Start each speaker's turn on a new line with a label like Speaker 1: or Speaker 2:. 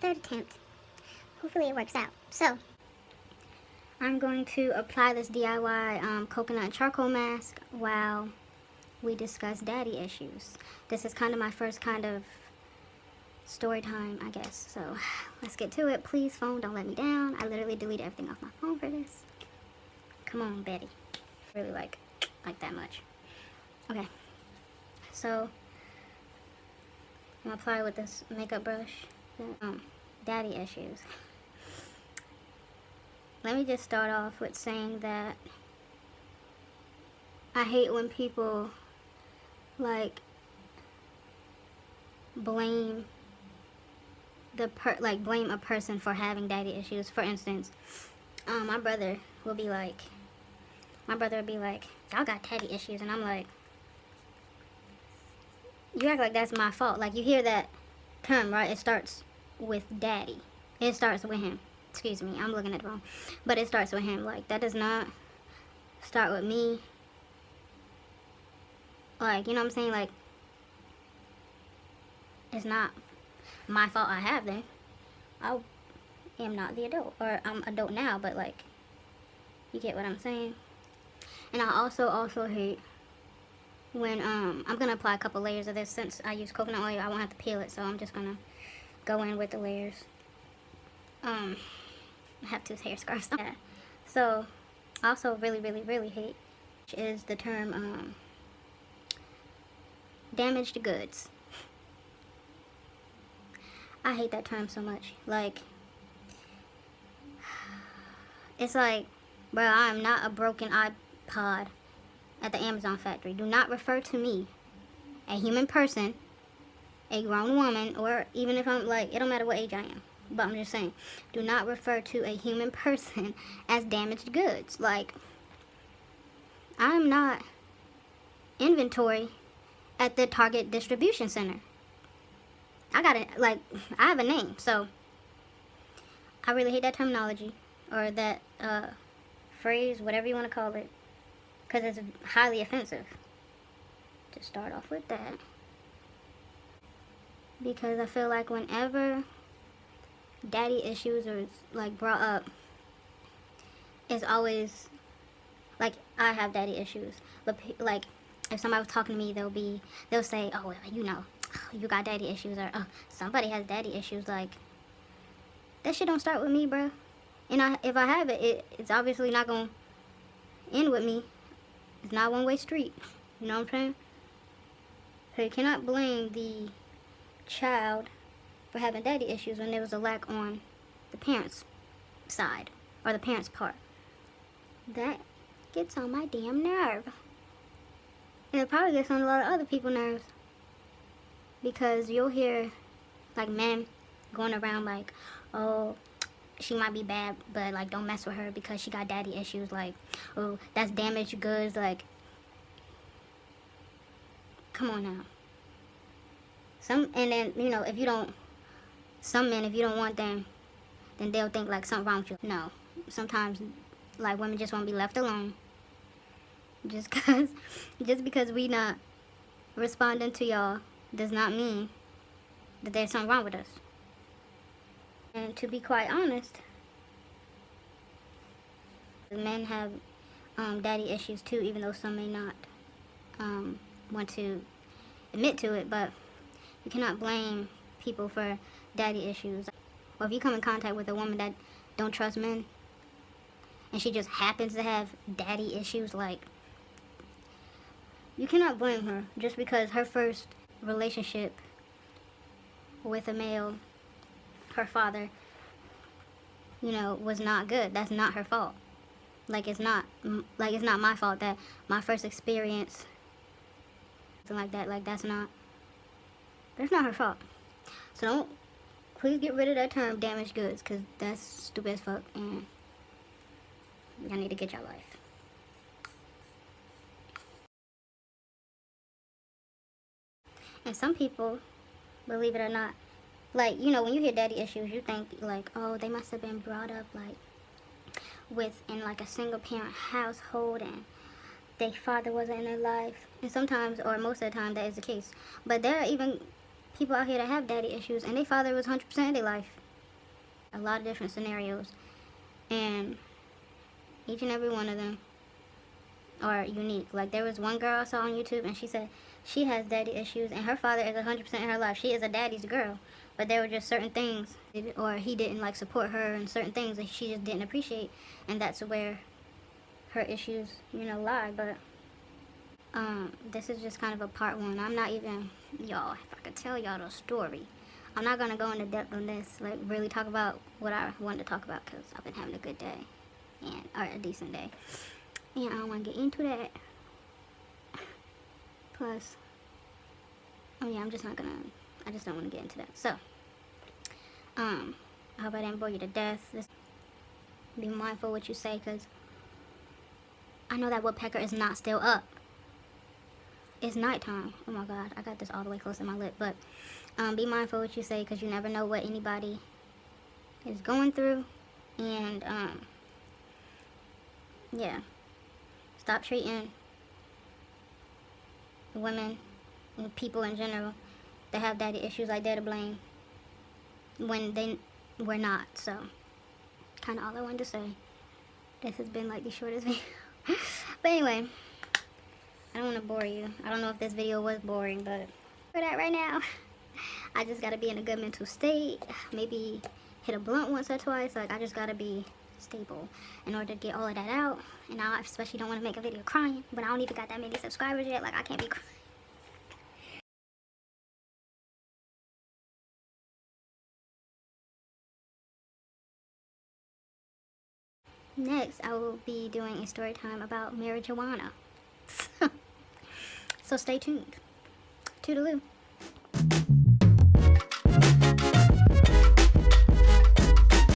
Speaker 1: third attempt. Hopefully it works out. So, I'm going to apply this DIY coconut charcoal mask while we discuss daddy issues. This is kind of my first kind of story time, I guess. So, let's get to it. Please, phone, don't let me down. I literally deleted everything off my phone for this. Come on, Betty. Really like that much. Okay. So, I'm gonna apply with this makeup brush. Daddy issues. Let me just start off with saying that I hate when people like blame blame a person for having daddy issues. For instance, my brother would be like, y'all got daddy issues, and I'm like, you act like that's my fault. Like, you hear that term, right? It starts with daddy. It starts with him. Excuse me, I'm looking at it wrong. But it starts with him. Like, that does not start with me. Like, you know what I'm saying? Like, it's not my fault I have them. I am not the adult. Or I'm adult now, but like, you get what I'm saying? And I also hate when, I'm gonna apply a couple layers of this. Since I use coconut oil, I won't have to peel it, so I'm just gonna go in with the layers. I have 2 hair scarves on. Yeah. So, I also really hate, which is the term, damaged goods. I hate that term so much. Like, it's like, bro, I'm not a broken iPod at the Amazon factory. Do not refer to me, a human person, a grown woman, or even if I'm like, it don't matter what age I am. But I'm just saying, do not refer to a human person as damaged goods. Like, I'm not inventory at the Target distribution center. I got it, like, I have a name, so I really hate that terminology, or that phrase, whatever you want to call it, because it's highly offensive. To start off with that, because I feel like whenever daddy issues are like brought up, it's always like, I have daddy issues. But like, if somebody was talking to me, they'll say, oh, well, you know, you got daddy issues, or oh, somebody has daddy issues. Like, that shit don't start with me, bro. And if I have it, it's obviously not gonna end with me. It's not a one-way street. You know what I'm saying? So you cannot blame the child for having daddy issues when there was a lack on the parents' side, or the parents' part. That gets on my damn nerve. And it probably gets on a lot of other people's nerves. Because you'll hear, like, men going around like, oh, she might be bad, but like, don't mess with her because she got daddy issues. Like, oh, that's damaged goods. Like, come on now. And then, you know, some men, if you don't want them, then they'll think like something wrong with you. No, sometimes like, women just want to be left alone. Just because we not responding to y'all does not mean that there's something wrong with us. And to be quite honest, men have daddy issues too, even though some may not want to admit to it. But you cannot blame people for daddy issues. Or if you come in contact with a woman that don't trust men, and she just happens to have daddy issues, like, you cannot blame her just because her first relationship with a male, her father, you know, was not good. That's not her fault. Like, it's not my fault that my first experience, something like that, like, that's not her fault. So please get rid of that term damaged goods, because that's stupid as fuck, and y'all need to get your life. And some people, believe it or not, like, you know, when you hear daddy issues, you think like, oh, they must have been brought up like in like a single parent household, and their father wasn't in their life. And sometimes, or most of the time, that is the case. But there are even people out here that have daddy issues and their father was 100% in their life. a lot of different scenarios, and each and every one of them are unique. Like, there was one girl I saw on YouTube, and she said she has daddy issues, and her father is 100% in her life. She is a daddy's girl, but there were just certain things, or he didn't like support her in certain things that she just didn't appreciate, and that's where her issues, you know, lie. But this is just kind of a part one. I'm not even, y'all, if I could tell y'all the story, I'm not gonna go into depth on this, like really talk about what I wanted to talk about, because I've been having a good day, or a decent day, and I don't want to get into that. Plus, oh yeah, I just don't want to get into that. So, I hope I didn't bore you to death. Be mindful what you say, because I know that woodpecker is not still up. It's nighttime. Oh my god, I got this all the way close to my lip. But be mindful what you say, because you never know what anybody is going through. And yeah, stop treating women and people in general that have daddy issues like they're to blame when we're not. So, kind of all I wanted to say. This has been like the shortest video. But anyway, I don't want to bore you. I don't know if this video was boring, but for that right now, I just gotta be in a good mental state. Maybe hit a blunt once or twice. Like, I just gotta be stable in order to get all of that out. And I especially don't want to make a video crying, but I don't even got that many subscribers yet. Like, I can't be crying. Next, I will be doing a story time about marijuana. So stay tuned. Toodaloo.